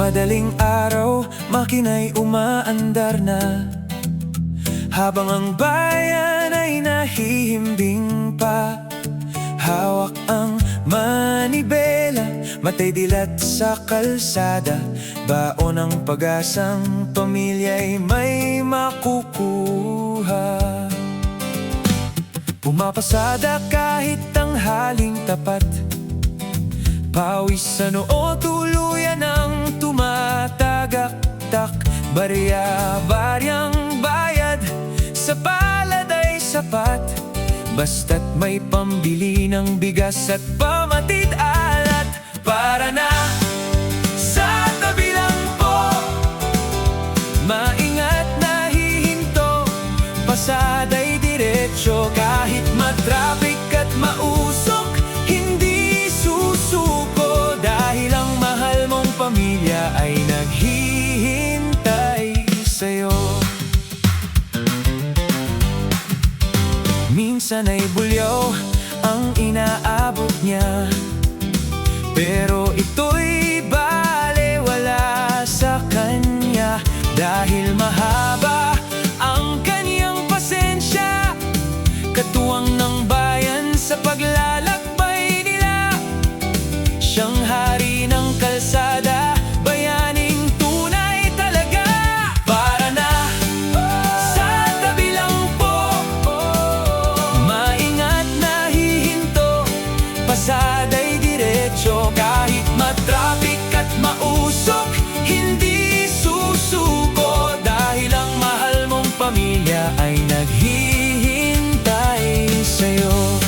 Madaling araw, makina'y umaandar na, habang ang bayan ay nahihimbing pa. Hawak ang manibela, matay dilat sa kalsada, baon ang pag-asang pamilya'y may makukuha. Pumapasada kahit tanghaling tapat, pawis sa noo tuluyan ang tumatagaktak. Barya-baryang bayad, sa palad ay sapat, basta't may pambili ng bigas at pamatid alat. Para na sa kabilang po, maingat na hihinto, pasada'y diretsyo. Kahit matrafik at mausok, hindi susuko, dahil ang mahal mong pamilya ay naghihintay sa'yo. Minsan ay bulyaw ang inaabot niya, pero ito'y balewala sa kanya, dahil mahaba ang kanyang pasensya. Katuwang ng bayan sa paglalakbay nila, siyang hari ng kalsada, bayaning tunay talaga. Para na sa kabilang po, maingat na hihinto, pasada'y diretsyo. Kahit matrafik at mausok, hindi susuko, dahil ang mahal mong pamilya ay naghihintay sa'yo.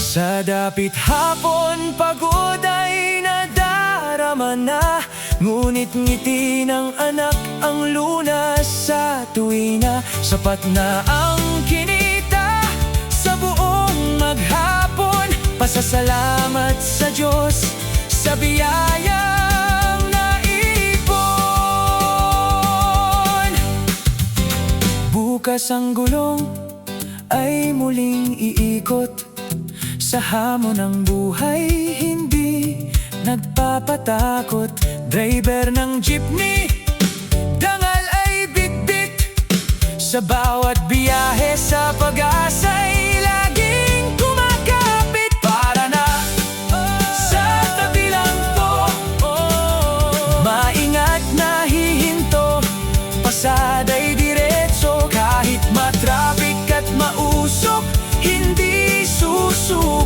Sa dapit hapon, pagod ay nadarama na, ngunit ngiti ng anak ang lunas sa tuwina. Sapat na ang kinita sa buong maghapon, pasasalamat sa Diyos sa biyayang naipon. Bukas ang gulong ay muling iikot, sa hamon ng buhay hindi nagpapatakot. Driver ng jeepney, dangal ay bitbit, sa bawat biyahe sa pag-asa'y laging kumakapit. Para na sa kabilang po, maingat na hihinto, pasada'y diretso. Kahit matrafik at mausok, hindi susuko,